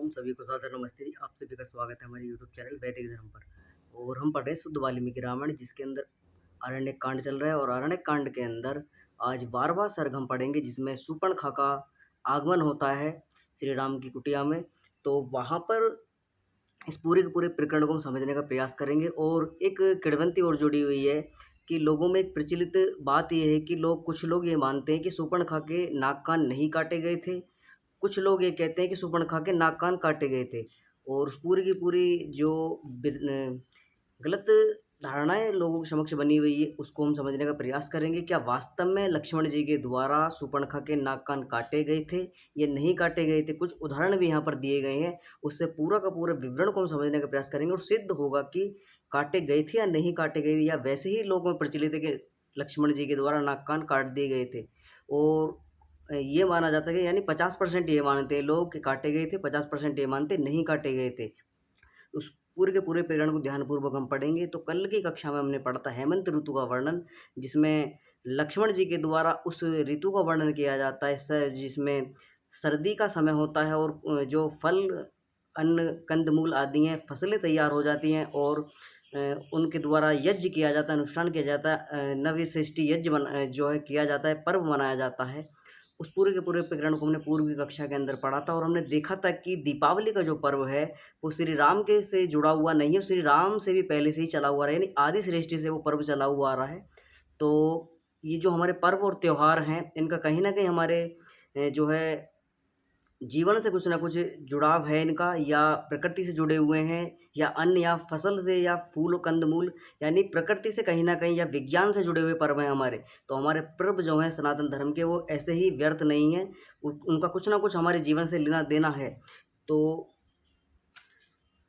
राम, सभी को सादर नमस्ते जी। आप सभी का स्वागत है हमारे यूट्यूब चैनल वैदिक धर्म पर। और हम पढ़ रहे हैं शुद्ध वाल्मीकि रामायण, जिसके अंदर आरण्यक कांड चल रहा है। और आरण्यक कांड के अंदर आज 12वां सर्ग हम पढ़ेंगे, जिसमें शूर्पणखा का आगमन होता है श्री राम की कुटिया में। तो वहाँ पर इस पूरे के पूरे प्रकरण को हम समझने का प्रयास करेंगे। और एक किड़वंती और जुड़ी हुई है कि लोगों में एक प्रचलित बात यह है कि कुछ लोग ये मानते हैं कि शूर्पणखा के नाक कान नहीं काटे गए थे। कुछ लोग ये कहते हैं कि शूर्पणखा के नाक कान काटे गए थे। और उस पूरी की पूरी जो गलत धारणाएं लोगों के समक्ष बनी हुई है, उसको हम समझने का प्रयास करेंगे। क्या वास्तव में लक्ष्मण जी के द्वारा शूर्पणखा के नाक कान काटे गए थे या नहीं काटे गए थे? कुछ उदाहरण भी यहाँ पर दिए गए हैं, उससे पूरा का पूरा विवरण को हम समझने का प्रयास करेंगे और सिद्ध होगा कि काटे गए थे या नहीं काटे गए थे, या वैसे ही लोगों में प्रचलित है कि लक्ष्मण जी के द्वारा नाक कान काट दिए गए थे। और ये माना जाता है कि यानी 50% ये मानते हैं लोग कि काटे गए थे, 50% ये मानते नहीं काटे गए थे। उस पूरे के पूरे प्रकरण को ध्यानपूर्वक हम पढ़ेंगे। तो कल की कक्षा में हमने पढ़ा था हेमंत ऋतु का वर्णन, जिसमें लक्ष्मण जी के द्वारा उस ऋतु का वर्णन किया जाता है जिसमें सर्दी का समय होता है और जो फल, अन्न, कंदमूल आदि हैं, फसलें तैयार हो जाती हैं और उनके द्वारा यज्ञ किया जाता है, अनुष्ठान किया जाता है, नवषष्ठी यज्ञ जो है किया जाता है, पर्व मनाया जाता है। उस पूरे के पूरे प्रकरण को हमने पूर्व की कक्षा के अंदर पढ़ा था और हमने देखा था कि दीपावली का जो पर्व है वो श्री राम के से जुड़ा हुआ नहीं है, श्री राम से भी पहले से ही चला हुआ रहा है, यानी आदि सृष्टि से वो पर्व चला हुआ आ रहा है। तो ये जो हमारे पर्व और त्यौहार हैं, इनका कहीं ना कहीं हमारे जो है जीवन से कुछ ना कुछ जुड़ाव है इनका, या प्रकृति से जुड़े हुए हैं, या अन्न या फसल से, या फूल कंदमूल, यानी प्रकृति से कहीं ना कहीं, या विज्ञान से जुड़े हुए पर्व हैं हमारे। तो हमारे पर्व जो हैं सनातन धर्म के, वो ऐसे ही व्यर्थ नहीं हैं, उनका कुछ ना कुछ हमारे जीवन से लेना देना है। तो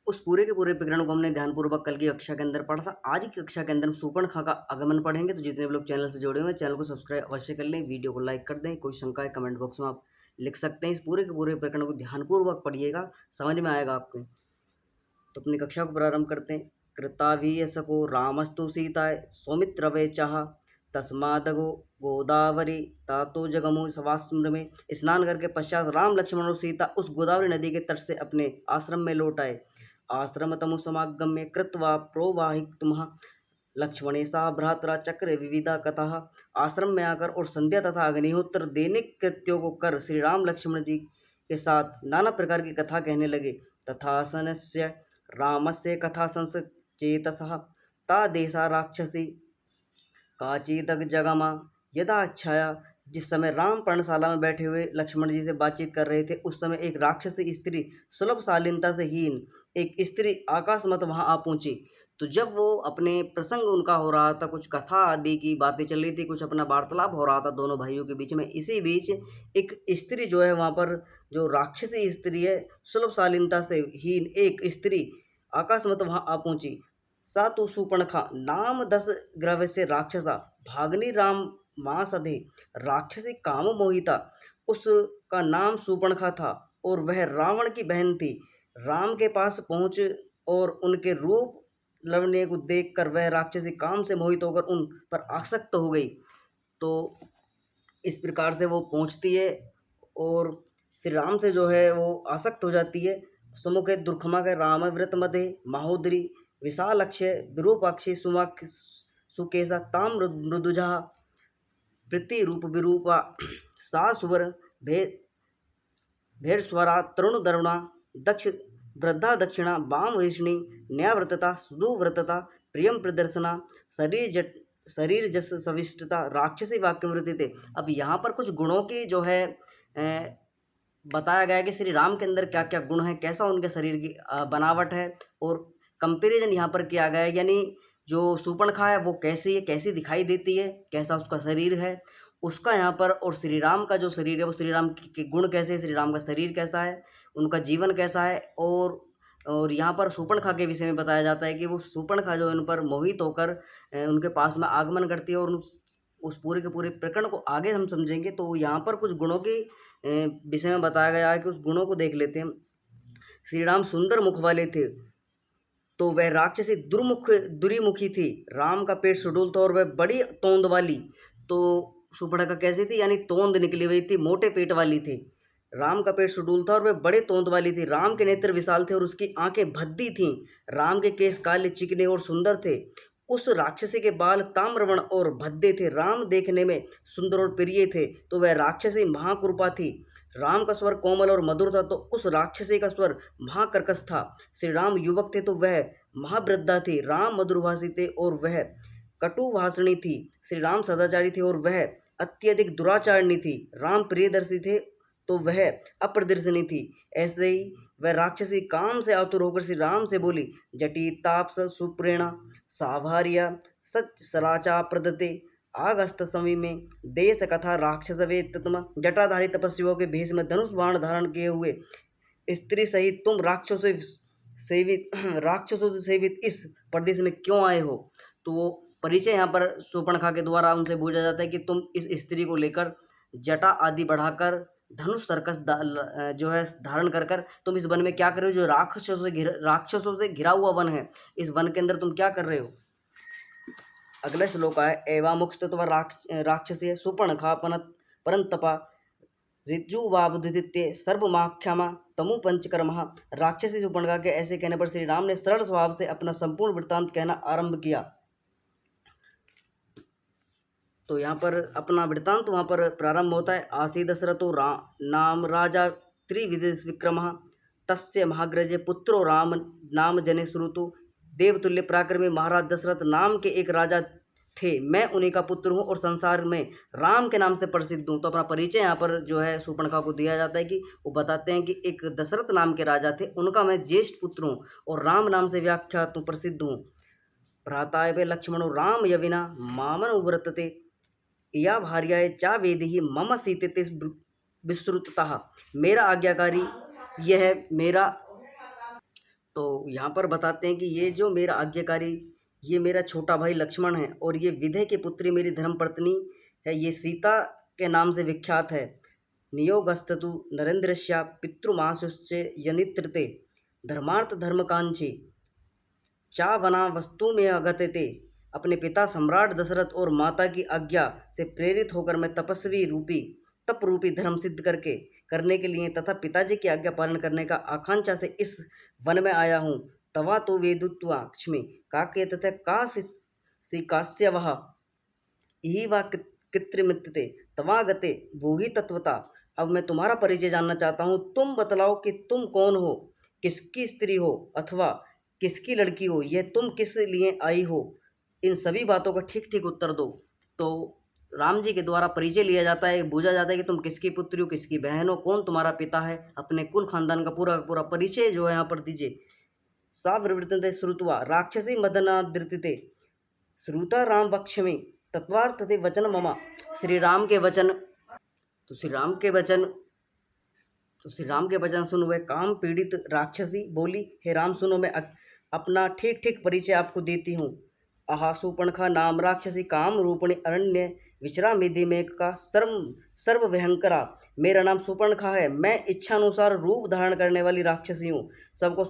उस पूरे के पूरे प्रकरण को हमने ध्यानपूर्वक कल की कक्षा के अंदर पढ़ा था। आज की कक्षा के अंदर हम शूर्पणखा का आगमन पढ़ेंगे। तो जितने भी लोग चैनल से जुड़े हुए हैं, चैनल को सब्सक्राइब अवश्य कर लें, वीडियो को लाइक कर दें। कोई शंका है कमेंट बॉक्स में आप लिख सकते हैं। इस पूरे के पूरे प्रकरण को ध्यानपूर्वक पढ़िएगा, समझ में आएगा आपको। तो अपनी कक्षा को प्रारंभ करते हैं। कृताभियसको रामस्तु सीताय सौमित्रवे चाह तस्मादगो गोदावरी तातो जगमो सवास्म में। स्नान करके पश्चात राम, लक्ष्मण और सीता उस गोदावरी नदी के तट से अपने आश्रम में लौट आए। आश्रम तमु समागम्य कृत्वा प्रोवाहितमः लक्ष्मणेशा भ्रातरा चक्र विविधा कथा। आश्रम में आकर और संध्या तथा अग्निहोत्र दैनिक कृत्यों को कर श्री राम लक्ष्मण जी के साथ नाना प्रकार की कथा कहने लगे। तथा सनस्य रामस्य कथा संसचेतसः ता देशा राक्षसी काचिदग जगमा यदा छाया। जिस समय राम पर्णशाला में बैठे हुए लक्ष्मण जी से बातचीत कर रहे थे, उस समय एक राक्षसी स्त्री, सुलभ शालीनता से हीन एक स्त्री आकाश मत वहाँ आ पहुँची। तो जब वो अपने प्रसंग उनका हो रहा था, कुछ कथा आदि की बातें चल रही थी, कुछ अपना वार्तालाप हो रहा था दोनों भाइयों के बीच में, इसी बीच एक स्त्री जो है वहाँ पर, जो राक्षसी स्त्री है, सुलभ शालीनता से हीन एक स्त्री आकाश मत वहाँ आ पहुँची। सा तो शूर्पणखा नाम 10 ग्रह से राक्षसा भागनी राम मासधे राक्षसी काम मोहिता। उसका नाम शूर्पणखा था और वह रावण की बहन थी। राम के पास पहुँच और उनके रूप लवण्य को देखकर वह राक्षसी काम से मोहित होकर उन पर आसक्त हो गई। तो इस प्रकार से वो पहुँचती है और श्री राम से जो है वो आसक्त हो जाती है। सुमुखे दुर्खमा के राम व्रत मध्य महोदरी विशाल अक्षय विरूपाक्षी सुमख सुकेशा ताम मृदुजा प्रति रूप विरूपा सा सुवर भे भेरस्वरा तरुण दरुणा दक्ष वृद्धा दक्षिणा वाम वैष्णी न्यायव्रतता सुदुव्रतता प्रियम प्रदर्शना शरीर जस सविष्टता राक्षसी वाक्यमृति थे। अब यहाँ पर कुछ गुणों की जो है बताया गया है कि श्री राम के अंदर क्या क्या गुण हैं, कैसा उनके शरीर की बनावट है, और कंपेरिजन यहाँ पर किया गया है। यानी जो शूर्पणखा है वो कैसी है, कैसी दिखाई देती है, कैसा उसका शरीर है उसका यहाँ पर, और श्री राम का जो शरीर है वो श्री राम के गुण कैसे है, श्री राम का शरीर कैसा है, उनका जीवन कैसा है। और यहाँ पर शूर्पणखा के विषय में बताया जाता है कि वो शूर्पणखा जो उन पर मोहित होकर उनके पास में आगमन करती है। और उस पूरे के पूरे प्रकरण को आगे हम समझेंगे। तो यहाँ पर कुछ गुणों के विषय में बताया गया है कि उस गुणों को देख लेते हैं। श्री राम सुंदर मुख वाले थे, तो वह राक्षसी दुरीमुखी थी। राम का पेट सुडूल था और वह बड़ी तोंद वाली। तो शूर्पणखा कैसी थी, यानी तोंद निकली हुई थी, मोटे पेट वाली थी। राम का पेट सुडूल था और वह बड़े तोंद वाली थी। राम के नेत्र विशाल थे और उसकी आंखें भद्दी थीं। राम के केस काले, चिकने और सुंदर थे। उस राक्षसी के बाल ताम्रवर्ण और भद्दे थे। राम देखने में सुंदर और प्रिय थे, तो वह राक्षसी महाकृपा थी। राम का स्वर कोमल और मधुर था, तो उस राक्षसी का स्वर महाकर्कश था। श्री राम युवक थे, तो वह महावृद्धा थी। राम मधुरभाषी थे और वह कटुभाषणी थी। श्री राम सदाचारी थे और वह अत्यधिक दुराचारणी थी। राम प्रियदर्शी थे, तो वह अप्रदर्शनी थी। ऐसे ही वह राक्षसी काम से आतुर होकर श्री राम से बोली, जटी तापस सुप्रेणा साभार्या सच सराचा प्रदते आगस्त समी में देश कथा राक्षस वेतम। जटाधारी तपस्वियों के भेष में धनुष बाण धारण किए हुए स्त्री सहित तुम राक्षसों से सेवित इस प्रदेश में क्यों आए हो? तो वो परिचय यहाँ पर शूर्पणखा के द्वारा उनसे पूछा जाता है कि तुम इस स्त्री को लेकर जटा आदि बढ़ाकर धनुष सर्कस जो है धारण कर कर तुम इस वन में क्या कर रहे हो, जो राक्षसों से घिरा हुआ वन है, इस वन के अंदर तुम क्या कर रहे हो? अगला श्लोक है, एवामुक्तत्वा राक्षसी सुपर्णखा परंतपा ऋजुवावुदित्य सर्वमाख्यामा तमु पंचकर्म। राक्षसी सुपर्णखा के ऐसे कहने पर श्री राम ने सरल स्वभाव से अपना संपूर्ण वृत्तांत कहना आरंभ किया। तो यहाँ पर अपना वृत्तांत वहाँ पर प्रारंभ होता है। आसी दशरथो नाम राजा त्रिविदेश विक्रम तस्य महाग्रजे पुत्रो राम नाम जने श्रुतु। देवतुल्य पराक्रमी महाराज दशरथ नाम के एक राजा थे, मैं उन्हीं का पुत्र हूँ और संसार में राम के नाम से प्रसिद्ध हूँ। तो अपना परिचय यहाँ पर जो है शूर्पणखा को दिया जाता है कि वो बताते हैं कि एक दशरथ नाम के राजा थे, उनका मैं ज्येष्ठ पुत्र हूँ और राम नाम से व्याख्यात प्रसिद्ध हूँ। भ्राताय वे लक्ष्मणो राम यविना मामन उव्रतते या भार्याय चा वेदी मम सीते विश्रुततः। मेरा आज्ञाकारी यह मेरा, तो यहाँ पर बताते हैं कि ये जो मेरा आज्ञाकारी ये मेरा छोटा भाई लक्ष्मण है और ये विदय की पुत्री मेरी धर्मपत्नी है, ये सीता के नाम से विख्यात है। नियोगस्तु नरेंद्रस्या पितृमासुश्च यनित्रते धर्मार्थ धर्मकांक्षी चावना वस्तु में अगतते। अपने पिता सम्राट दशरथ और माता की आज्ञा से प्रेरित होकर मैं तप रूपी धर्म सिद्ध करने के लिए तथा पिताजी की आज्ञा पालन करने का आकांक्षा से इस वन में आया हूँ। तवा तो वेदुत्वा क्ष्मी काके तथा का कास्य वह यही वा कृत्रिमित्ते तवागते वो ही तत्वता। अब मैं तुम्हारा परिचय जानना चाहता हूँ। तुम बतलाओ कि तुम कौन हो, किसकी स्त्री हो अथवा किसकी लड़की हो, यह तुम किस लिए आई हो, इन सभी बातों का ठीक ठीक उत्तर दो। तो राम जी के द्वारा परिचय लिया जाता है, पूछा जाता है कि तुम किसकी पुत्री हो, किसकी बहन हो, कौन तुम्हारा पिता है, अपने कुल खानदान का पूरा परिचय जो है यहाँ पर दीजिए। सा विवृतते श्रुत्वा राक्षसी मदनादृतिते श्रुता राम वक्ष्यमि तत्वार्थते वचन मम। श्री राम के वचन सुन वह काम पीड़ित राक्षसी बोली, हे राम सुनो, मैं अपना ठीक ठीक परिचय आपको देती हूँ। अहा शूर्पणखा नाम राक्षसी काम रूपणी अरण्य विचरा मेदि में का सर्व भयंकरा। मेरा नाम शूर्पणखा है, मैं इच्छानुसार रूप धारण करने वाली राक्षसी हूँ। सबको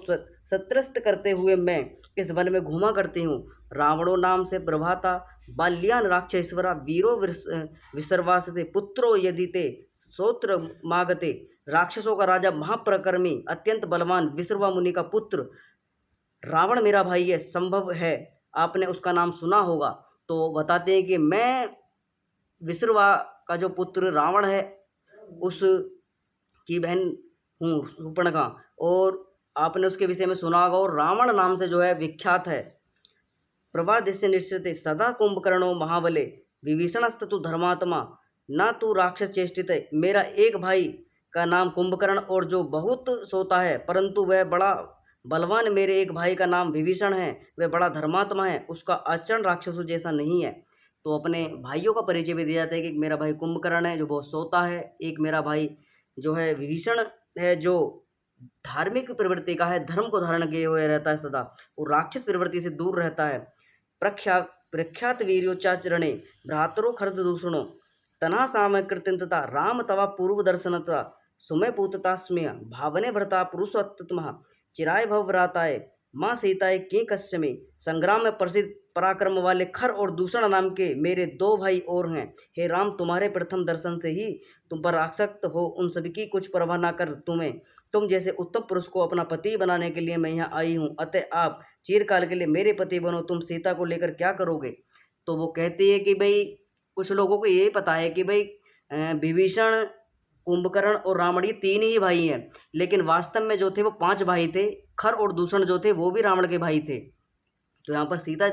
सत्रस्त करते हुए मैं इस वन में घूमा करती हूँ। रावणों नाम से प्रभाता बाल्यान राक्षसेश्वरा वीरो विसर्वासते पुत्रो यदि ते सोत्र मागते। राक्षसों का राजा महाप्रकर्मी अत्यंत बलवान विसर्वा मुनि का पुत्र रावण मेरा भाई है। संभव है आपने उसका नाम सुना होगा। तो बताते हैं कि मैं विसर्वा का जो पुत्र रावण है उस की बहन हूँ शूर्पणखा, और आपने उसके विषय में सुना होगा और रावण नाम से जो है विख्यात है। प्रवादिश्य निश्चित सदा कुंभकर्णो महाबले विभीषणस्तु धर्मात्मा न तू राक्षस चेष्टित। मेरा एक भाई का नाम कुंभकर्ण और जो बहुत सोता है, परंतु वह बड़ा बलवान मेरे एक भाई का नाम विभीषण है, वह बड़ा धर्मात्मा है, उसका आचरण राक्षसों जैसा नहीं है। तो अपने भाइयों का परिचय भी दिया जाता है कि मेरा भाई कुंभकर्ण है जो बहुत सोता है, एक मेरा भाई जो है विभीषण है जो धार्मिक प्रवृत्ति का है, धर्म को धारण किए हुए रहता है सदा, और राक्षस प्रवृत्ति से दूर रहता है। प्रख्यात वीर्योच्चाचरणे भ्रातरो खर्द दूषणो तना सामकृत्यंतता राम तवा पूर्व दर्शनता सुमय पूततास्म्य भावने भरता पुरुषोत्तम चिराय भवव्राताय माँ सीताय के कश्य में। संग्राम में प्रसिद्ध पराक्रम वाले खर और दूषण नाम के मेरे दो भाई और हैं। हे राम, तुम्हारे प्रथम दर्शन से ही तुम पर आसक्त हो उन सभी की कुछ परवाह ना कर तुम्हें, तुम जैसे उत्तम पुरुष को अपना पति बनाने के लिए मैं यहाँ आई हूँ, अतः आप चिरकाल के लिए मेरे पति बनो। तुम सीता को लेकर क्या करोगे? तो वो कहती है कि भाई कुछ लोगों को यही पता है कि भाई विभीषण, कुंभकर्ण और रावण ये तीन ही भाई हैं, लेकिन वास्तव में जो थे वो पांच भाई थे। खर और दूषण जो थे वो भी रावण के भाई थे। तो यहाँ पर सीता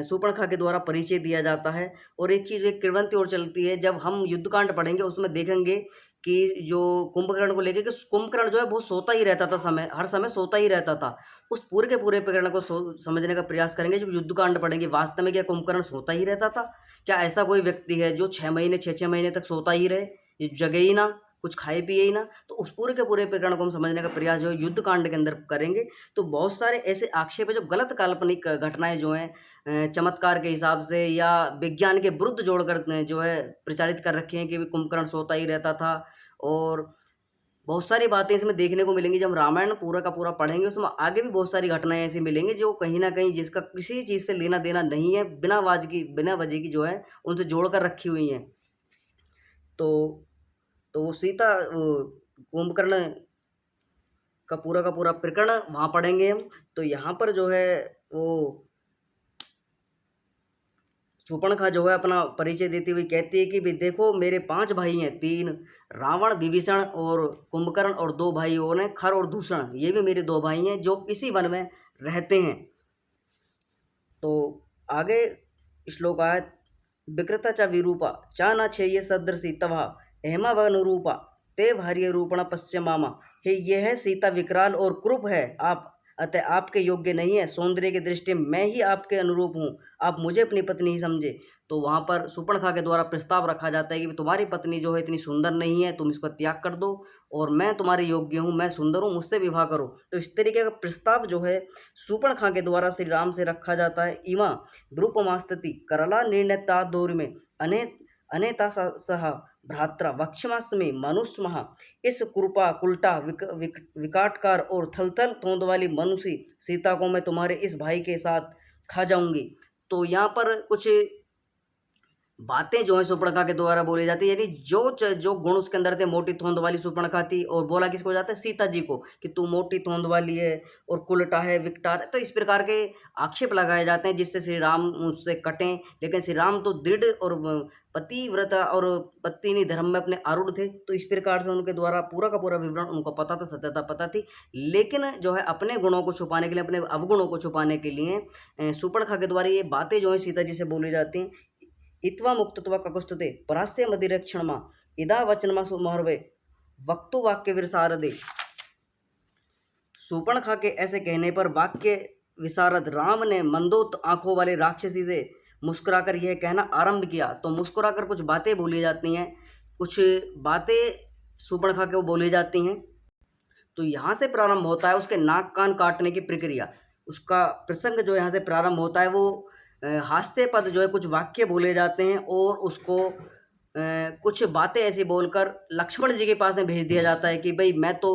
शूर्पणखा के द्वारा परिचय दिया जाता है। और एक चीज़ एक किंवदंती और चलती है, जब हम युद्धकांड पढ़ेंगे उसमें देखेंगे कि जो कुंभकर्ण को लेके कि कुंभकर्ण जो है वो सोता ही रहता था, हर समय सोता ही रहता था। उस पूरे के पूरे प्रकरण को समझने का प्रयास करेंगे जब युद्धकांड पढ़ेंगे। वास्तव में क्या कुंभकर्ण सोता ही रहता था? क्या ऐसा कोई व्यक्ति है जो 6 महीने तक सोता ही रहे, ये जगे ही ना, कुछ खाए पिए ही ना? तो उस पूरे के पूरे प्रकरण को हम समझने का प्रयास जो है युद्धकांड के अंदर करेंगे। तो बहुत सारे ऐसे आक्षेप है जो गलत काल्पनिक घटनाएं जो हैं चमत्कार के हिसाब से या विज्ञान के विरुद्ध जोड़कर जो है प्रचारित कर रखे हैं कि कुंभकर्ण सोता ही रहता था। और बहुत सारी बातें इसमें देखने को मिलेंगी। जब हम रामायण पूरा का पूरा पढ़ेंगे उसमें आगे भी बहुत सारी घटनाएं ऐसी मिलेंगी जो कहीं ना कहीं जिसका किसी चीज़ से लेना देना नहीं है, बिना वजह की जो है उनसे जोड़ कर रखी हुई हैं। तो वो सीता कुंभकर्ण का पूरा प्रकरण वहाँ पढ़ेंगे हम। तो यहाँ पर जो है वो शूर्पणखा जो है अपना परिचय देती हुई कहती है कि भाई देखो मेरे 5 भाई हैं, 3 रावण, विभीषण और कुंभकर्ण, और 2 भाई और हैं खर और दूषण, ये भी मेरे 2 भाई हैं जो इसी वन में रहते हैं। तो आगे श्लोक आया, विकृता च विरूपा चा न छेय सदृशी तवा हेमा वनुरूपा ते भार्य रूपण पश्चिमामा। हे यह है सीता विकराल और क्रूप है, आप अतः आपके योग्य नहीं है। सौंदर्य की दृष्टि में मैं ही आपके अनुरूप हूँ, आप मुझे अपनी पत्नी ही समझे। तो वहाँ पर शूर्पणखा के द्वारा प्रस्ताव रखा जाता है कि तुम्हारी पत्नी जो है इतनी सुंदर नहीं है, तुम इसका त्याग कर दो और मैं तुम्हारे योग्य हूँ, मैं सुंदर हूँ, मुझसे विवाह करो। तो इस तरीके का प्रस्ताव जो है शूर्पणखा के द्वारा श्री राम से रखा जाता है। इमा विरूपमास्तति करला निर्णयता दौर में अने अनेता सह भ्रात्रा वक्षमास्मि मनुष्मः। इस कृपा कुलटा विकाटकार और थलथल तोंद वाली मनुष्य सीता को मैं तुम्हारे इस भाई के साथ खा जाऊंगी। तो यहाँ पर कुछ बातें जो है शूर्पणखा के द्वारा बोली जाती है, यानी जो गुण उसके अंदर थे, मोटी तोंद वाली शूर्पणखा थी और बोला किसको जाता है? सीता जी को, कि तू मोटी तोंद वाली है और कुलटा है, विकटार है। तो इस प्रकार के आक्षेप लगाए जाते हैं जिससे श्री राम उससे कटें। लेकिन श्री राम तो दृढ़ और पतिव्रता और पत्नी धर्म में अपने आरूढ़ थे। तो इस प्रकार से उनके द्वारा पूरा का पूरा विवरण उनको पता था, सत्यता पता थी। लेकिन जो है अपने गुणों को छुपाने के लिए, अपने अवगुणों को छुपाने के लिए शूर्पणखा के द्वारा ये बातें जो है सीता जी से बोली जाती हैं। इत्वा मुक्तत्वा ककुस्तुते परास्य मदिरक्षणमा इदा वचनमा सुमहर्वे वक्तु वाक्य विरसारदे। शूर्पणखा के ऐसे कहने पर वाक्य विशारद राम ने मंदोत आंखों वाले राक्षसी से मुस्कुराकर यह कहना आरंभ किया। तो मुस्कुराकर कुछ बातें बोली जाती हैं, कुछ बातें शूर्पणखा को बोली जाती हैं। तो यहाँ से प्रारंभ होता है उसके नाक कान काटने की प्रक्रिया। उसका प्रसंग जो यहाँ से प्रारंभ होता है वो हास्य पद जो है कुछ वाक्य बोले जाते हैं और उसको कुछ बातें ऐसी बोलकर लक्ष्मण जी के पास में भेज दिया जाता है कि भाई मैं तो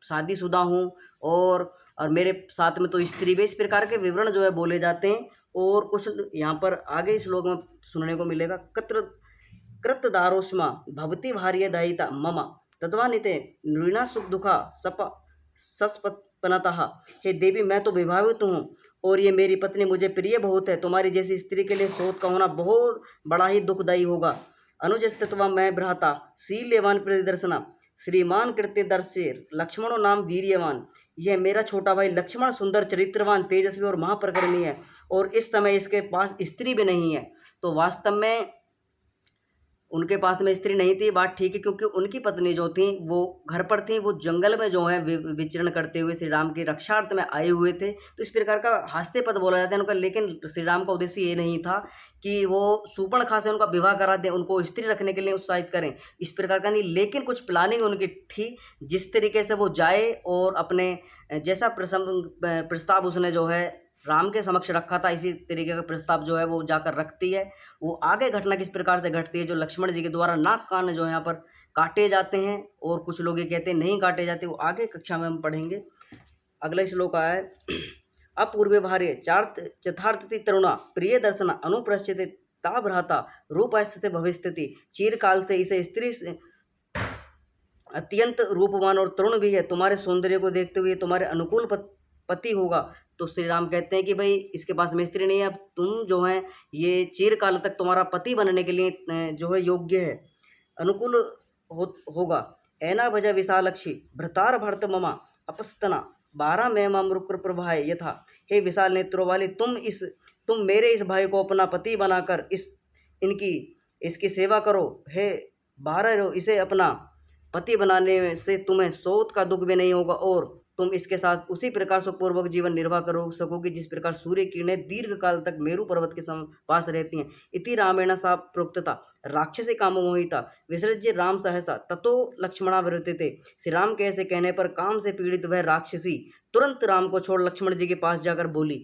शादीशुदा हूँ और मेरे साथ में तो स्त्री भी। इस प्रकार के विवरण जो है बोले जाते हैं। और कुछ यहाँ पर आगे इस श्लोक में सुनने को मिलेगा, कृतदारोष्मा भवती भार्य दयिता मम तद्वानिते नृणा सुख दुखा सप सस्पनतः। हे देवी मैं तो विवाहित हूँ और ये मेरी पत्नी मुझे प्रिय बहुत है। तुम्हारी जैसी स्त्री के लिए शोध का होना बहुत बड़ा ही दुखदायी होगा। अनुजस्तत्वा मैं भ्राता शील्यवान प्रतिदर्शना श्रीमान कृत्यदर्शेर लक्ष्मणो नाम वीर्यवान। यह मेरा छोटा भाई लक्ष्मण सुंदर, चरित्रवान, तेजस्वी और महाप्रकरणी है और इस समय इसके पास स्त्री भी नहीं है। तो वास्तव में उनके पास में स्त्री नहीं थी, बात ठीक है, क्योंकि उनकी पत्नी जो थी वो घर पर थी, वो जंगल में जो है विचरण करते हुए श्री राम की रक्षार्थ में आए हुए थे। तो इस प्रकार का हास्य पद बोला जाता है उनका। लेकिन श्री राम का उद्देश्य ये नहीं था कि वो शूर्पणखा से उनका विवाह करा दें, उनको स्त्री रखने के लिए उत्साहित करें, इस प्रकार का नहीं। लेकिन कुछ प्लानिंग उनकी थी जिस तरीके से वो जाए और अपने जैसा प्रस्ताव उसने जो है राम के समक्ष रखा था, इसी तरीके का प्रस्ताव जो है वो जाकर रखती है। वो आगे घटना किस प्रकार से घटती है, जो लक्ष्मण जी के द्वारा नाक कान जो है यहाँ पर काटे जाते हैं और कुछ लोग ये कहते हैं नहीं काटे जाते, वो आगे कक्षा में हम पढ़ेंगे। अगला श्लोक आया है, अपूर्वे भार्य चार्थ चथार्थति तरुणा प्रिय दर्शना अनुप्रश्यते ता भ्राता रूपस्य भविष्यति, चिरकाल से इसे स्त्री अत्यंत रूपवान और तरुण भी है, तुम्हारे सौंदर्य को देखते हुए तुम्हारे अनुकूल पति होगा। तो श्री राम कहते हैं कि भाई इसके पास में स्त्री नहीं है, अब तुम जो है ये चिरकाल तक तुम्हारा पति बनने के लिए जो है योग्य है, अनुकूल होगा। ऐना भज विशालक्षी भ्रतार भरत ममा अपस्तना 12 में मृक्र प्रभाए यथा। हे विशाल नेत्रों वाले, तुम मेरे इस भाई को अपना पति बनाकर इनकी इसकी सेवा करो। हे 12 इसे अपना पति बनाने से तुम्हें सौत का दुख भी नहीं होगा और तुम इसके साथ उसी प्रकार सुखपूर्वक जीवन निर्वाह करो सकोगे जिस प्रकार सूर्य किरणें दीर्घ काल तक मेरु पर्वत के पास रहती हैं। इति रामेण सा प्रोक्तता राक्षसी काम मोहिता विसृज्य राम सहसा ततो लक्ष्मणा विरते। श्री राम के ऐसे कहने पर काम से पीड़ित वह राक्षसी तुरंत राम को छोड़ लक्ष्मण जी के पास जाकर बोली।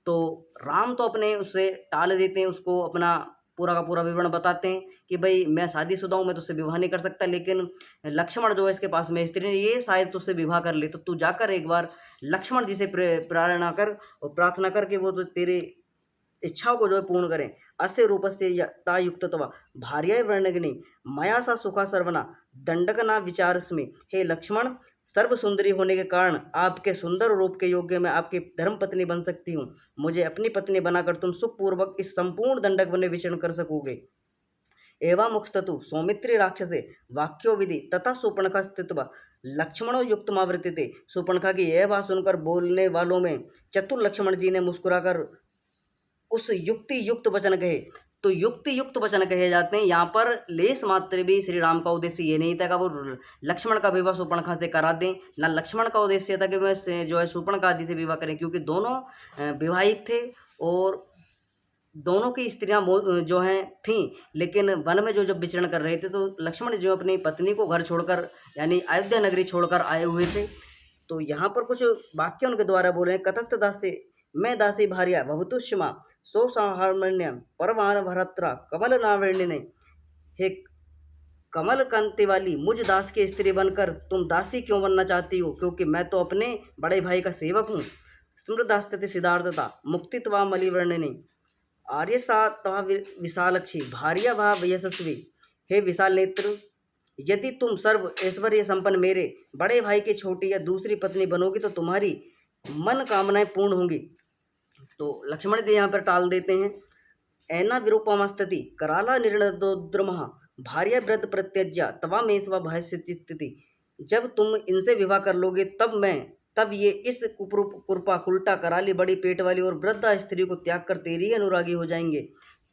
तो राम तो अपने उससे टाल देते हैं, उसको अपना पूरा का पूरा विवरण बताते हैं कि भाई मैं शादीशुदा हूँ, मैं तुझसे विवाह नहीं कर सकता, लेकिन लक्ष्मण जो है इसके पास में स्त्री ने ये शायद तुझसे विवाह कर ले, तो तू जाकर एक बार लक्ष्मण जी से प्रेरणा कर और प्रार्थना कर कि वो तो तेरे इच्छाओं को जो है पूर्ण करें। अस्य रूप से युक्तवा भार्या वर्णग्नि मया सा सुखा सर्वना दंडकना विचारस्मि। हे लक्ष्मण, सर्व सुंदरी होने के कारण आपके सुंदर रूप के योग्य मैं आपकी धर्म पत्नी बन सकती हूँ। मुझे अपनी पत्नी बनाकर तुम सुखपूर्वक इस संपूर्ण दंडक वन में विचरण कर सकोगे। एवं मुक्ततु सौमित्री राक्षसे वाक्यो विधि तथा सुपर्णखा स्थित्वा लक्ष्मणों युक्त मावृत्ति। सुपर्णखा की यह बात सुनकर बोलने वालों में चतुर लक्ष्मण जी ने मुस्कुराकर उस युक्ति युक्त वचन कहे। तो युक्ति युक्त वचन कहे जाते हैं। यहाँ पर लेस मात्र भी श्री राम का उद्देश्य ये नहीं था कि वो लक्ष्मण का विवाह सुपर्णखा से करा दें, ना लक्ष्मण का उद्देश्य था कि वह जो है सुपर्णखा आदि से विवाह करें, क्योंकि दोनों विवाहित थे और दोनों की स्त्रियां जो हैं थीं, लेकिन वन में जो जब विचरण कर रहे थे तो लक्ष्मण जो अपनी पत्नी को घर छोड़कर यानी अयोध्या नगरी छोड़कर आए हुए थे। तो यहाँ पर कुछ वाक्य उनके द्वारा बोले हैं। कतस्त दासी मैं दासी भार्या भवतुष्मा सो साहारण्य परवान भरत्रा कमल नाविण्य। हे कमल कांति वाली मुझ दास की स्त्री बनकर तुम दासी क्यों बनना चाहती हो, क्योंकि मैं तो अपने बड़े भाई का सेवक हूँ। स्मृदास्ति सिद्धार्थता मुक्तित्वा मलिवर्णिनी आर्य सा तवा विशालक्षी भार्या भाव यशस्वी। हे विशाल नेत्र, यदि तुम सर्व ऐश्वर्य संपन्न मेरे बड़े भाई की छोटी या दूसरी पत्नी बनोगी तो तुम्हारी मन कामनाएं पूर्ण होंगी। तो लक्ष्मण जी यहाँ पर टाल देते हैं। ऐना विरूपमस्तति कराला निर्णयोद्रमः भार्या व्रत प्रत्यज्या तवा में स्व भयस्थिति। जब तुम इनसे विवाह कर लोगे तब ये इस कुरूपा कुल्टा कराली बड़ी पेट वाली और वृद्धा स्त्री को त्याग कर तेरी ही अनुरागी हो जाएंगे।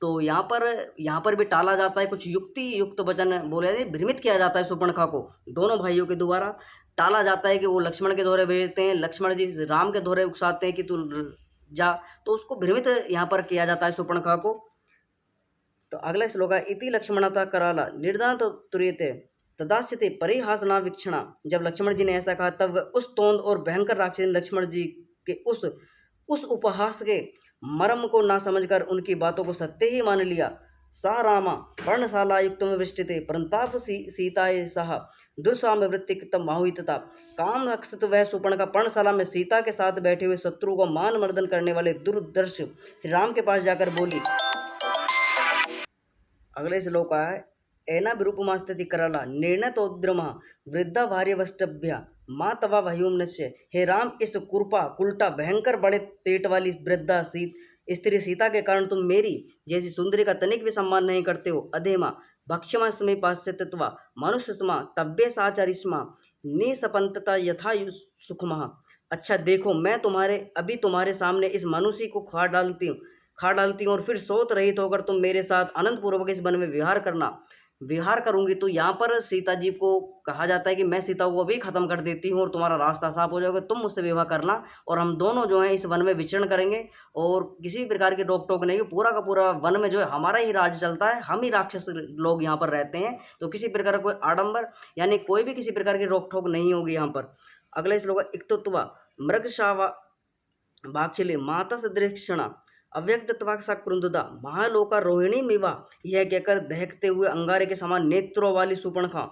तो यहाँ पर भी टाला जाता है, कुछ युक्ति युक्त वचन बोले जाते, भ्रमित किया जाता है सुपर्णखा को दोनों भाइयों के द्वारा। टाला जाता है कि वो लक्ष्मण के दोहरे भेजते हैं, लक्ष्मण जी राम के दोहरे उकसाते हैं कि तू जा, तो उसको भ्रमित यहाँ पर किया जाता है सुपर्णखा को। तो अगला श्लोक है इति लक्ष्मणता कराला निर्दान तो तुरीयते तदाश्चिते परिहासना वीक्षणा। जब लक्ष्मण जी ने ऐसा कहा तब उस तोंद और भयंकर राक्षस ने लक्ष्मण जी के उस उपहास के मर्म को ना समझकर उनकी बातों को सत्य ही मान लिया। सा रामा पर्णशाला युक्त में वृष्टिते परंताप सीताए सह दुर्स्वाम वृत्ति तम माहुतता। काम अक्षत वह सुपर्णखा पर्णशाला में सीता के साथ बैठे हुए शत्रु को मान मर्दन करने वाले दुर्दर्श श्री राम के पास जाकर बोली। अगले श्लोक है ऐना विरूपमास्थिति कराला निर्णय तोद्रमा वृद्धा भार्य वष्टभ्या माँ तवा भयुम नश्य। हे राम, इस कुरूपा कुल्टा भयंकर बड़े पेट वाली वृद्धा स्त्री सीता के कारण तुम मेरी जैसी सुंदरी का तनिक भी सम्मान नहीं करते हो। अधेमा भक्ष्यमा स्मे पाश्चात्यत्वा मनुष्य स्मा तब्य साचारिस्मा निसपंतता यथा सुखमा। अच्छा देखो, मैं अभी तुम्हारे सामने इस मनुष्य को खा डालती हूँ और फिर सोत रहित होकर तुम मेरे साथ अनंत पूर्वक इस वन में विहार करूंगी। तो यहाँ पर सीता जी को कहा जाता है कि मैं सीता को अभी खत्म कर देती हूँ और तुम्हारा रास्ता साफ हो जाएगा, तुम मुझसे विवाह करना और हम दोनों जो हैं इस वन में विचरण करेंगे और किसी प्रकार की रोक टोक नहीं। पूरा का पूरा वन में जो है हमारा ही राज चलता है, हम ही राक्षस लोग यहाँ पर रहते हैं, तो किसी प्रकार का कोई आडंबर यानी कोई भी किसी प्रकार की रोक टोक नहीं होगी यहाँ पर। अगले श्लोक इक्तुत्वा मृगशावा भाक्षिले माता सदृक्षणा अव्यक्तत्वाक्षा क्रुंददा महालोका रोहिणी मिवा। यह कहकर दहकते हुए अंगारे के समान नेत्रों वाली सुपर्णखा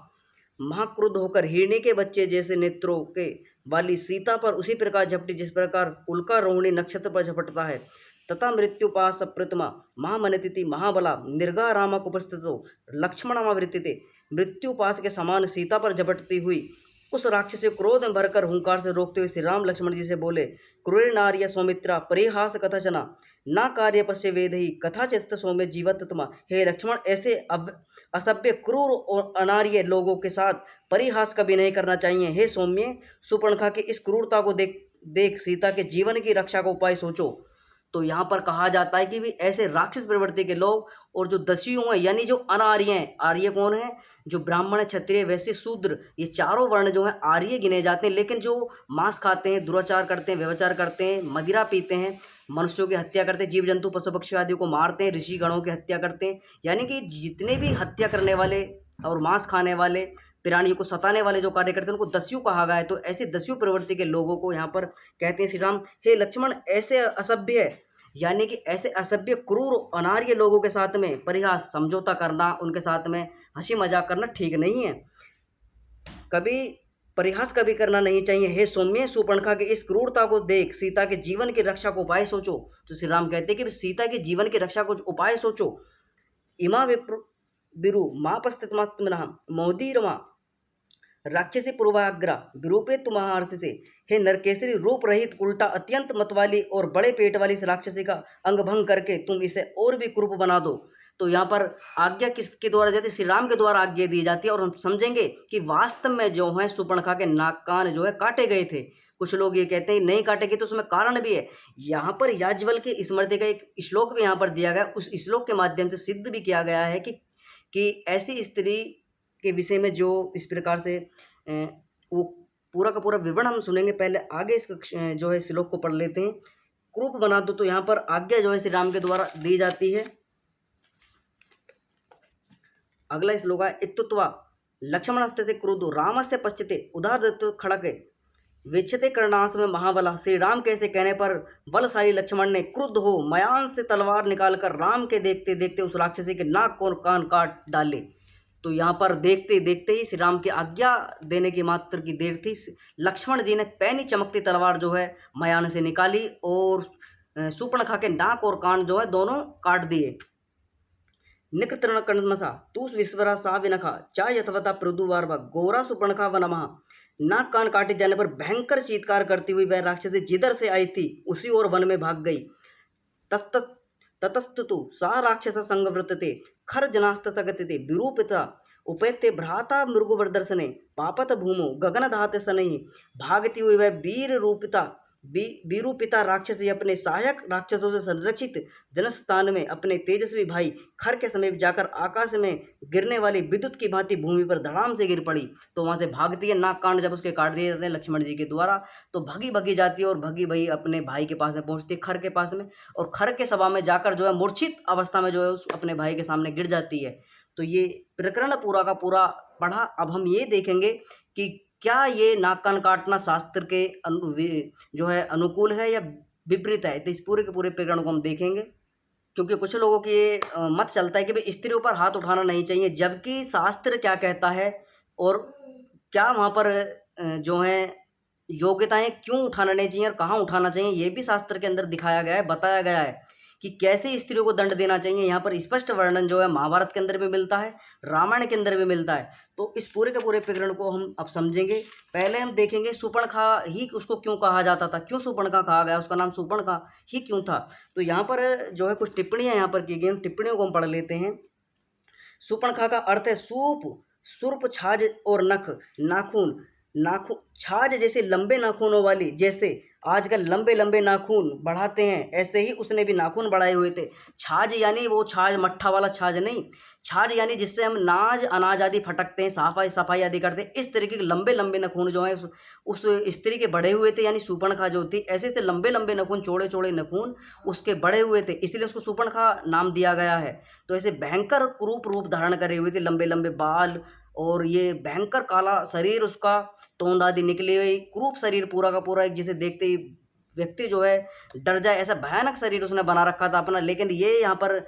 महाक्रुद्ध होकर हिरणी के बच्चे जैसे नेत्रों के वाली सीता पर उसी प्रकार झपटी जिस प्रकार उल्का रोहिणी नक्षत्र पर झपटता है। तथा मृत्युपास प्रतिमा महामनतिथि महाबला निर्गा रामक उपस्थितो लक्ष्मणावृत्ति। मृत्युपास के समान सीता पर झपटती हुई उस राक्षस को क्रोध में भरकर हुंकार से रोकते हुए श्री राम लक्ष्मण जी से बोले, क्रूर नार्य सौमित्रा परिहास कथाचना ना कार्य पश्य वेद ही कथा चेस्त सौम्य जीवत्तमा। हे लक्ष्मण, ऐसे असभ्य क्रूर और अनार्य लोगों के साथ परिहास कभी नहीं करना चाहिए। हे सौम्य, सुपर्णखा की इस क्रूरता को देख देख सीता के जीवन की रक्षा का उपाय सोचो। तो यहाँ पर कहा जाता है कि भी ऐसे राक्षस प्रवृत्ति के लोग और जो दस्यु हैं यानी जो अनार्य हैं, आर्य कौन है, जो ब्राह्मण क्षत्रिय वैश्य शूद्र, ये चारों वर्ण जो हैं आर्य गिने जाते हैं। लेकिन जो मांस खाते हैं, दुराचार करते हैं, व्यभिचार करते हैं, मदिरा पीते हैं, मनुष्यों की हत्या करते हैं, जीव जंतु पशु पक्षी आदि को मारते हैं, ऋषि गणों की हत्या करते हैं, यानी कि जितने भी हत्या करने वाले और मांस खाने वाले, प्राणियों को सताने वाले जो कार्य करते हैं उनको दस्यु कहा गया है। तो ऐसे दस्यु प्रवृत्ति के लोगों को यहाँ पर कहते हैं श्री राम, हे लक्ष्मण, ऐसे असभ्य यानी कि ऐसे असभ्य क्रूर अनार्य लोगों के साथ में परिहास समझौता करना, उनके साथ में हंसी मजाक करना ठीक नहीं है, कभी परिहास कभी करना नहीं चाहिए। हे सौम्य, सुपर्णखा की इस क्रूरता को देख सीता के जीवन की रक्षा को उपाय सोचो। तो श्री राम कहते हैं कि सीता के जीवन की रक्षा को उपाय सोचो। इमा विप्र बिरु मापस्थितमात्मनः मोदीरमा राक्षसी पूर्वाग्रा विरूपे तुम्हार्ष से। हे नरकेसरी, रूप रहित उल्टा अत्यंत मत वाली और बड़े पेट वाली इस राक्षसी का अंग भंग करके तुम इसे और भी क्रूप बना दो। तो यहाँ पर आज्ञा किसके द्वारा जाती है? श्री राम के द्वारा आज्ञा दी जाती है। और हम समझेंगे कि वास्तव में जो है सुपर्णखा के नाक कान जो है काटे गए थे। कुछ लोग ये कहते हैं नहीं काटे गए, तो उसमें कारण भी है। यहाँ पर याज्ञवल्क्य की स्मृति का एक श्लोक भी यहाँ पर दिया गया, उस श्लोक के माध्यम से सिद्ध भी किया गया है कि ऐसी स्त्री के विषय में जो इस प्रकार से वो पूरा का पूरा विवरण हम सुनेंगे। पहले आगे इस जो है श्लोक को पढ़ लेते हैं। क्रूप बना दो, तो यहाँ पर आज्ञा जो है श्री राम के द्वारा दी जाती है। अगला श्लोक है, इत्युक्त्वा लक्ष्मणस्ते क्रुद्धो रामस्य पश्यते उदारदत्तो खड़के विच्छते कर्णांश में महाबला। श्री राम के ऐसे कहने पर बलशाली लक्ष्मण ने क्रुद्ध हो मयान से तलवार निकालकर राम के देखते देखते उस राक्षसी के नाक और कान काट डाले। तो यहाँ पर देखते देखते ही श्री राम की आज्ञा देने की मात्र की देर थी, लक्ष्मण जी ने पैनी चमकती तलवार जो है मयान से निकाली और सुपर्णखा के नाक और कान जो है दोनों काट दिए। निकृतरण कर्णमसा तू विश्वरा सा विनखा चा यथवता प्रदुवार गोरा सुपर्णखा व नमः। नाक कान काटे जाने पर भयंकर चीत्कार करती हुई वह राक्षसी जिधर से आई थी उसी ओर वन में भाग गई। ततस्तु सा राक्षस संगवृत्ते खर जनास्तगते विरूपिता उपेत्य भ्राता मृगवर्दर्शने पापत भूमो गगन धाते सनहि। भागती हुई वह वीरूपिता राक्षसी अपने सहायक राक्षसों से संरक्षित जनस्थान में अपने तेजस्वी भाई खर के समीप जाकर आकाश में गिरने वाली विद्युत की भांति भूमि पर धड़ाम से गिर पड़ी। तो वहां से भागती है, नाक कान जब उसके काट दिए जाते हैं लक्ष्मण जी के द्वारा, तो भगी भगी जाती है और भगी भगी अपने भाई के पास में पहुंचती है, खर के पास में, और खर के सभा में जाकर जो है मूर्छित अवस्था में जो है उस अपने भाई के सामने गिर जाती है। तो ये प्रकरण पूरा का पूरा पढ़ा। अब हम ये देखेंगे कि क्या ये नाक कान काटना शास्त्र के जो है अनुकूल है या विपरीत है। तो इस पूरे के पूरे प्रकरण को हम देखेंगे, क्योंकि कुछ लोगों की ये मत चलता है कि भाई स्त्रियों पर हाथ उठाना नहीं चाहिए, जबकि शास्त्र क्या कहता है और क्या वहाँ पर जो है योग्यताएं क्यों उठाना नहीं चाहिए और कहाँ उठाना चाहिए, ये भी शास्त्र के अंदर दिखाया गया है, बताया गया है कि कैसे स्त्रियों को दंड देना चाहिए। यहाँ पर स्पष्ट वर्णन जो है महाभारत के अंदर भी मिलता है, रामायण के अंदर भी मिलता है। तो इस पूरे के पूरे प्रकरण को हम अब समझेंगे। पहले हम देखेंगे सुपर्णखा ही उसको क्यों कहा जाता था, क्यों सुपर्णखा कहा गया, उसका नाम सुपर्णखा ही क्यों था। तो यहाँ पर जो है कुछ टिप्पणियाँ यहाँ पर की गई, टिप्पणियों को हम पढ़ लेते हैं। सुपर्णखा का अर्थ है सूप, सुर्प, छाज और नख, नाखून। नाखून छाज जैसे लंबे नाखूनों वाली, जैसे आजकल लंबे लंबे नाखून बढ़ाते हैं ऐसे ही उसने भी नाखून बढ़ाए हुए थे। छाज यानी वो छाज मट्ठा वाला छाज नहीं, छाज यानी जिससे हम अनाज आदि फटकते हैं, सफाई आदि करते हैं, इस तरीके के लंबे लंबे नाखून जो है उस स्त्री के बढ़े हुए थे। यानी सुपर्णखा जो थी ऐसे से लंबे लंबे नाखून, चौड़े चौड़े नाखून उसके बढ़े हुए थे, इसलिए उसको सुपर्णखा नाम दिया गया है। तो ऐसे भयंकर क्रूप रूप धारण करे हुए थे, लंबे लंबे बाल और ये भयंकर काला शरीर, उसका तोंद आदि निकली हुई, क्रूप शरीर पूरा का पूरा, एक जिसे देखते ही व्यक्ति जो है डर जाए ऐसा भयानक शरीर उसने बना रखा था अपना। लेकिन ये यहाँ पर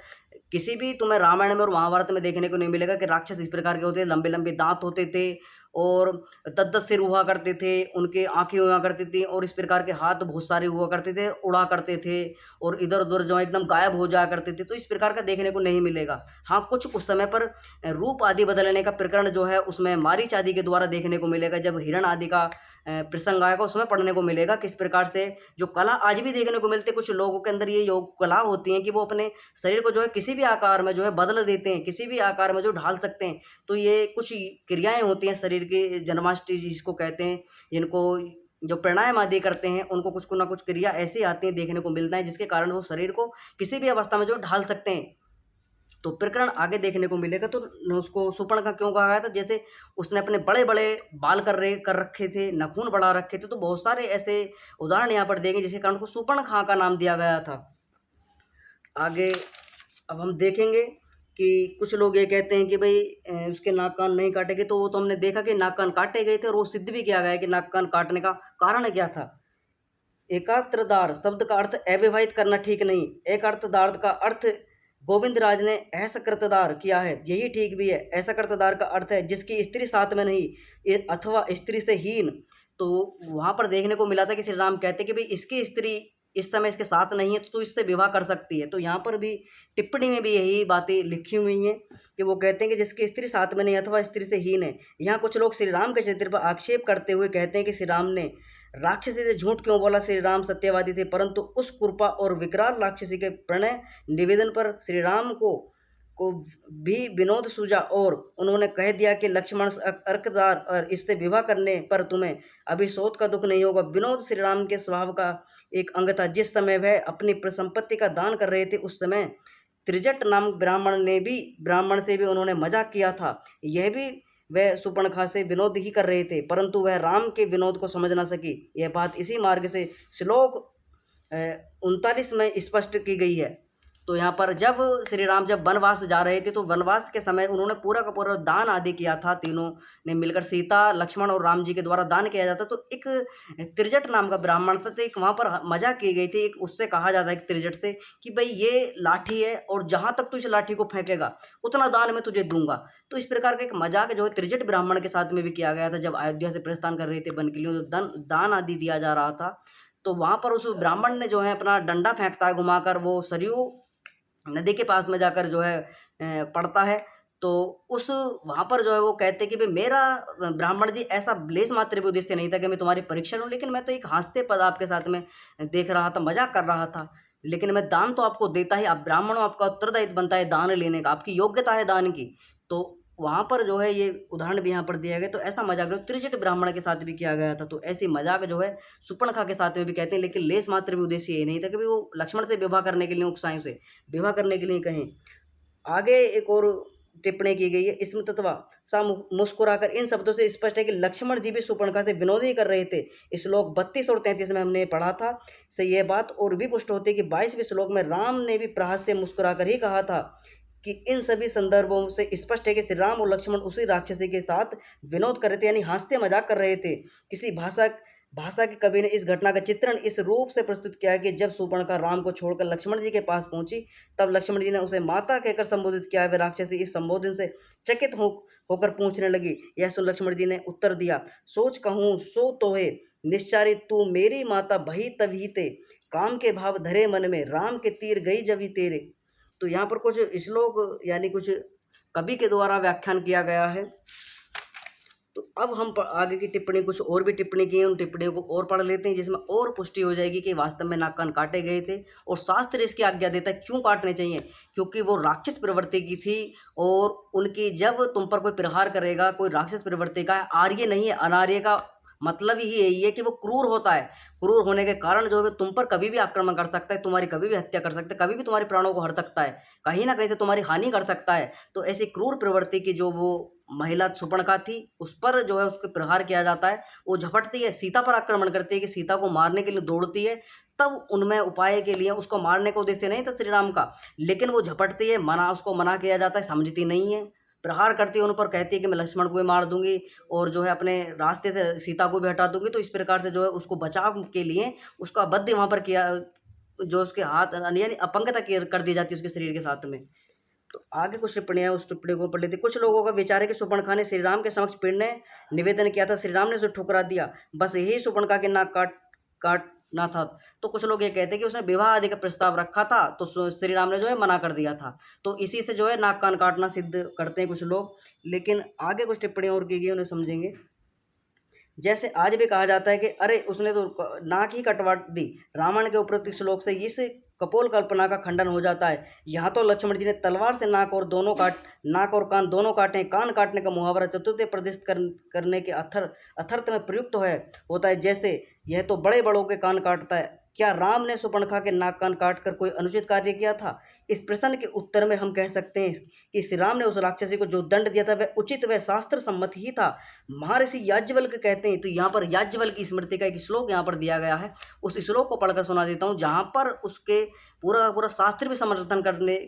किसी भी तुम्हें रामायण में और महाभारत में देखने को नहीं मिलेगा कि राक्षस इस प्रकार के होते थे, लंबे लंबे दांत होते थे और 10-10 सिर हुआ करते थे, उनके आँखें हुआ करती थी और इस प्रकार के हाथ बहुत सारे हुआ करते थे, उड़ा करते थे और इधर-उधर जो है एकदम गायब हो जाया करते थे, तो इस प्रकार का देखने को नहीं मिलेगा। हाँ, कुछ उस समय पर रूप आदि बदलने का प्रकरण जो है उसमें मारीच आदि के द्वारा देखने को मिलेगा। जब हिरण आदि का प्रसंग आएगा उसमें पढ़ने को मिलेगा किस प्रकार से जो कला आज भी देखने को मिलती है। कुछ लोगों के अंदर ये योग कला होती है कि वो अपने शरीर को जो है किसी भी आकार में जो है बदल देते हैं, किसी भी आकार में जो ढाल सकते हैं। तो ये कुछ क्रियाएँ होती हैं शरीर की, जन्माष्टमी जिसको कहते हैं, जिनको जो प्राणायाम आदि करते हैं उनको कुछ ना कुछ क्रिया ऐसी आती हैं, देखने को मिलता है जिसके कारण वो शरीर को किसी भी अवस्था में जो ढाल सकते हैं। तो प्रकरण आगे देखने को मिलेगा। तो उसको शूर्पणखा क्यों कहा गया था, जैसे उसने अपने बड़े-बड़े बाल कर रखे थे, नाखून बढ़ा रखे थे, तो बहुत सारे ऐसे उदाहरण यहाँ पर देंगे जिसके कारण उसको शूर्पणखा का नाम दिया गया था। आगे अब हम देखेंगे कि कुछ लोग ये कहते हैं कि भाई उसके नाक कान नहीं काटे गए, तो वो तो हमने देखा कि नाक कान काटे गए थे और वो सिद्ध भी किया गया है कि नाक कान काटने का कारण क्या था। एकात्रदार शब्द का अर्थ अविवाहित करना ठीक नहीं, एकार्थदार्थ का अर्थ गोविंद राज ने असकृतदार किया है, यही ठीक भी है। असकृतदार का अर्थ है जिसकी स्त्री साथ में नहीं अथवा स्त्री से हीन। तो वहाँ पर देखने को मिला था कि श्री राम कहते कि भाई इसकी स्त्री इस समय इसके साथ नहीं है तो तू इससे विवाह कर सकती है। तो यहाँ पर भी टिप्पणी में भी यही बातें लिखी हुई हैं कि वो कहते हैं कि जिसकी स्त्री साथ में नहीं अथवा स्त्री से हीन है। यहाँ कुछ लोग श्री राम के चरित्र पर आक्षेप करते हुए कहते हैं कि श्री राम ने राक्षसी से झूठ क्यों बोला, श्री राम सत्यवादी थे, परंतु उस कृपा और विकराल राक्षसी के प्रणय निवेदन पर श्री राम को भी विनोद सूझा और उन्होंने कह दिया कि लक्ष्मण अर्कदार और इससे विवाह करने पर तुम्हें अभी शोध का दुख नहीं होगा। विनोद श्री राम के स्वभाव का एक अंग था। जिस समय वह अपनी प्रसंपत्ति का दान कर रहे थे उस समय त्रिजट नामक ब्राह्मण से भी उन्होंने मजाक किया था। यह भी वह शूर्पणखा से विनोद ही कर रहे थे, परंतु वह राम के विनोद को समझ न सकी। यह बात इसी मार्ग से श्लोक 39 में स्पष्ट की गई है। तो यहाँ पर जब श्री राम जब वनवास जा रहे थे तो वनवास के समय उन्होंने पूरा का पूरा दान आदि किया था, तीनों ने मिलकर, सीता, लक्ष्मण और राम जी के द्वारा दान किया जाता। तो एक त्रिजट नाम का ब्राह्मण था, तो एक वहाँ पर मजाक की गई थी, एक उससे कहा जाता है एक त्रिजट से कि भाई ये लाठी है और जहाँ तक तू इस लाठी को फेंकेगा उतना दान मैं तुझे दूंगा। तो इस प्रकार का एक मजाक जो है त्रिजट ब्राह्मण के साथ में भी किया गया था। जब अयोध्या से प्रस्थान कर रहे थे वन के लिए, दान आदि दिया जा रहा था, तो वहाँ पर उस ब्राह्मण ने जो है अपना डंडा फेंकता है घुमाकर, वो सरयू नदी के पास में जाकर जो है पड़ता है। तो उस वहाँ पर जो है वो कहते कि भाई मेरा ब्राह्मण जी ऐसा लेस मात्र भी उद्देश्य नहीं था कि मैं तुम्हारी परीक्षा लूँ, लेकिन मैं तो एक हास्य पद आपके साथ में देख रहा था, मजाक कर रहा था, लेकिन मैं दान तो आपको देता ही, आप ब्राह्मण हो, आपका उत्तरदायित्व बनता है दान लेने का, आपकी योग्यता है दान की। तो वहाँ पर जो है ये उदाहरण भी यहाँ पर दिया गया। तो ऐसा मजाक जो त्रिजट ब्राह्मण के साथ भी किया गया था। तो ऐसी मजाक जो है शूर्पणखा के साथ में भी कहते हैं, लेकिन लेस मात्र भी उद्देश्य ये नहीं था कि भाई वो लक्ष्मण से विवाह करने के लिए, उकसायों से विवाह करने के लिए कहें। आगे एक और टिप्पणी की गई है, इसमें तत्वा सा मुस्कुराकर इन शब्दों से स्पष्ट है कि लक्ष्मण जी भी शूर्पणखा से विनोद ही कर रहे थे। श्लोक 32 और 33 में हमने पढ़ा था, से यह बात और भी पुष्ट होती है कि 22वें श्लोक में राम ने भी प्रहास से मुस्कुराकर ही कहा था कि इन सभी संदर्भों से स्पष्ट है कि श्री राम और लक्ष्मण उसी राक्षसी के साथ विनोद कर रहे थे, यानी हास्य मजाक कर रहे थे। किसी भाषा के कवि ने इस घटना का चित्रण इस रूप से प्रस्तुत किया है कि जब शूर्पणखा राम को छोड़कर लक्ष्मण जी के पास पहुंची, तब लक्ष्मण जी ने उसे माता कहकर संबोधित किया। वे राक्षसी इस संबोधन से चकित होकर पूछने लगी। यह सुन लक्ष्मण जी ने उत्तर दिया, सोच कहूँ सो तोहे निश्चारी, तू मेरी माता भई तभी ते, काम के भाव धरे मन में, राम के तीर गई जभी तेरे। तो यहाँ पर कुछ श्लोक यानी कुछ कवि के द्वारा व्याख्यान किया गया है। तो अब हम आगे की टिप्पणी, कुछ और भी टिप्पणी की है, उन टिप्पणियों को और पढ़ लेते हैं जिसमें और पुष्टि हो जाएगी कि वास्तव में नाक कान काटे गए थे और शास्त्र इसकी आज्ञा देता है क्यों काटने चाहिए, क्योंकि वो राक्षस प्रवृत्ति की थी। और उनकी जब तुम पर कोई प्रहार करेगा, कोई राक्षस प्रवृत्ति का है, आर्य नहीं है, अनार्य का मतलब ही यही है कि वो क्रूर होता है। क्रूर होने के कारण जो है तुम पर कभी भी आक्रमण कर सकता है, तुम्हारी कभी भी हत्या कर सकता है, कभी भी तुम्हारे प्राणों को हर सकता है, कहीं ना कहीं से तुम्हारी हानि कर सकता है। तो ऐसी क्रूर प्रवृत्ति की जो वो महिला शूर्पणखा थी, उस पर जो है उसको प्रहार किया जाता है। वो झपटती है, सीता पर आक्रमण करती है कि सीता को मारने के लिए दौड़ती है। तब उनमें उपाय के लिए, उसको मारने का उद्देश्य नहीं था श्री राम का, लेकिन वो झपटती है, उसको मना किया जाता है, समझती नहीं है, प्रहार करती है उन पर, कहती है कि मैं लक्ष्मण को भी मार दूंगी और जो है अपने रास्ते से सीता को भी हटा दूंगी। तो इस प्रकार से जो है उसको बचाव के लिए उसका वध वहाँ पर किया, जो उसके हाथ यानी अपंगता कर दी जाती है उसके शरीर के साथ में। तो आगे कुछ टिप्पणियां उस टिप्पणी को पढ़ लेते। कुछ लोगों का विचार है कि शूर्पणखा ने श्री राम के समक्ष पीड़ने निवेदन किया था, श्री राम ने उसे ठुकरा दिया, बस यही शूर्पणखा के नाक काटना था। तो कुछ लोग ये कहते हैं कि उसने विवाह आदि का प्रस्ताव रखा था, तो श्री राम ने जो है मना कर दिया था, तो इसी से जो है नाक कान काटना सिद्ध करते हैं कुछ लोग। लेकिन आगे कुछ टिप्पणियां और की गई, उन्हें समझेंगे। जैसे आज भी कहा जाता है कि अरे उसने तो नाक ही कटवा दी। रामायण के उपरोक्त श्लोक से इस कपोल कल्पना का खंडन हो जाता है। यहाँ तो लक्ष्मण जी ने तलवार से नाक और कान दोनों काटे। कान काटने का मुहावरा चतुर्थ प्रदिष्ट करने के अथर्थ में प्रयुक्त होता है। जैसे यह तो बड़े बड़ों के कान काटता है, क्या राम ने शूर्पणखा के नाक कान काट कर कोई अनुचित कार्य किया था? इस प्रश्न के उत्तर में हम कह सकते हैं कि श्री राम ने उस राक्षसी को जो दंड दिया था वह उचित व शास्त्र सम्मत ही था। महर्षि याज्ञवल्क्य कहते हैं, तो यहाँ पर याज्ञवल्क्य की स्मृति का एक श्लोक यहाँ पर दिया गया है, उस श्लोक को पढ़कर सुना देता हूँ, जहाँ पर उसके पूरा का पूरा शास्त्र भी समर्थन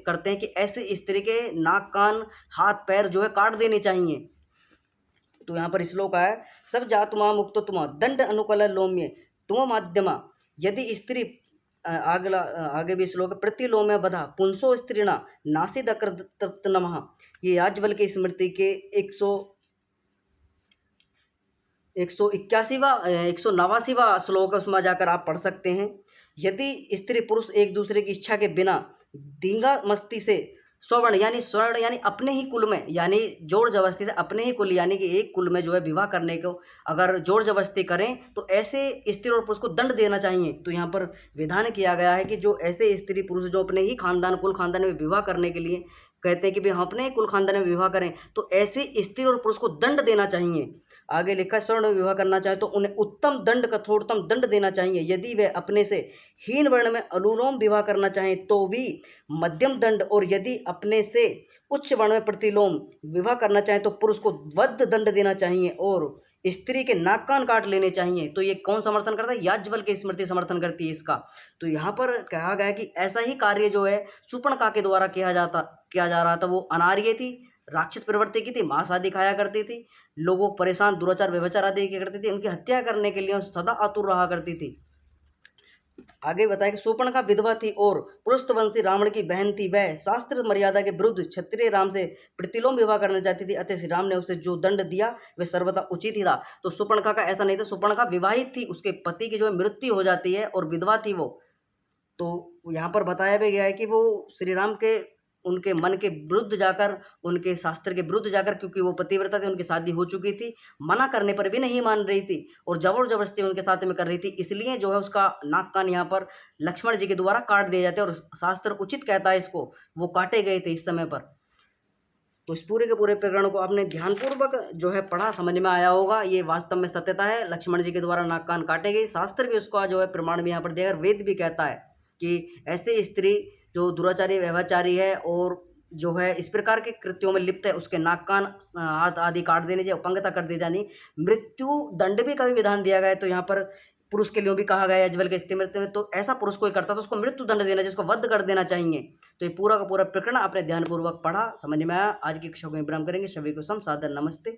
करते हैं कि ऐसे स्त्री के नाक कान हाथ पैर जो है काट देने चाहिए। तो यहाँ पर श्लोक है, सब जातुमा मुक्त तुमा दंड अनुकल लोम्य तुम माध्यमा। यदि स्त्री आगे भी श्लोक, प्रतिलोम्य बधा पुंसो स्त्रीणा नासिद अकृत नमः। ये याज्ञवल्क्य की स्मृति के 189वां श्लोक है, उसमें जाकर आप पढ़ सकते हैं। यदि स्त्री पुरुष एक दूसरे की इच्छा के बिना धींगा मस्ती से स्वर्ण यानी अपने ही कुल में, यानी जोर जबरदस्ती से अपने ही कुल यानी कि एक कुल में जो है विवाह करने को अगर जोर जबरदस्ती करें तो ऐसे स्त्री और पुरुष को दंड देना चाहिए। तो यहाँ पर विधान किया गया है कि जो ऐसे स्त्री पुरुष जो अपने ही कुल खानदान में विवाह करने के लिए कहते हैं कि भाई हम अपने कुल खानदान में विवाह करें, तो ऐसे स्त्री और पुरुष को दंड देना चाहिए। आगे लिखा है, स्वर्ण में विवाह करना चाहे तो उन्हें उत्तम दंड कठोरतम दंड देना चाहिए। यदि वे अपने से हीन वर्ण में अनुलोम विवाह करना चाहें तो भी मध्यम दंड, और यदि अपने से उच्च वर्ण में प्रतिलोम विवाह करना चाहें तो पुरुष को वध दंड देना चाहिए और स्त्री के नाक कान काट लेने चाहिए। तो ये कौन समर्थन करता है? याज्ञवल्क्य की स्मृति समर्थन करती है इसका। तो यहाँ पर कहा गया है कि ऐसा ही कार्य जो है शूर्पणखा के द्वारा किया जा रहा था। वो अनार्य थी, राक्षस प्रवृत्ति की थी, मांस आदि खाया करती थी, लोगों को परेशान दुराचार व्यभिचार आदि किया करती थी, उनकी हत्या करने के लिए सदा आतुर रहा करती थी। आगे बताया कि शूर्पणखा विधवा थी और पुरुषवंशी रावण की बहन थी। वह शास्त्र मर्यादा के विरुद्ध क्षत्रिय राम से प्रतिलोम विवाह करना चाहती थी, अतः श्री राम ने उसे जो दंड दिया वह सर्वथा उचित ही था। तो शूर्पणखा का ऐसा नहीं था, शूर्पणखा विवाहित थी, उसके पति की जो है मृत्यु हो जाती है और विधवा थी वो। तो यहाँ पर बताया भी गया है कि वो श्री राम के उनके मन के विरुद्ध जाकर, उनके शास्त्र के विरुद्ध जाकर, क्योंकि वो पतिव्रता थी, उनकी शादी हो चुकी थी, मना करने पर भी नहीं मान रही थी और जबरदस्ती उनके साथ में कर रही थी, इसलिए जो है उसका नाक कान यहाँ पर लक्ष्मण जी के द्वारा काट दिए जाते हैं और शास्त्र उचित कहता है इसको, वो काटे गए थे इस समय पर। तो इस पूरे के पूरे प्रकरण को आपने ध्यानपूर्वक जो है पढ़ा, समझ में आया होगा। ये वास्तव में सत्यता है, लक्ष्मण जी के द्वारा नाक कान काटे गए। शास्त्र भी उसका जो है प्रमाण भी यहाँ पर देगा, वेद भी कहता है कि ऐसे स्त्री जो दुराचारी व्यभिचारी है और जो है इस प्रकार के कृत्यों में लिप्त है, उसके नाक कान हाथ आदि काट देने चाहिए, अपंगता कर दी जानी, मृत्यु दंड भी का भी विधान दिया गया है। तो यहाँ पर पुरुष के लिए भी कहा गया है याज्ञवल्क्य के स्मृति में, तो ऐसा पुरुष कोई करता तो उसको मृत्यु दंड देना चाहिए, उसको वध कर देना चाहिए। तो ये पूरा का पूरा प्रकरण आपने ध्यानपूर्वक पढ़ा, समझ में आया। आज की कक्षा को विराम करेंगे। सभी को सादर नमस्ते।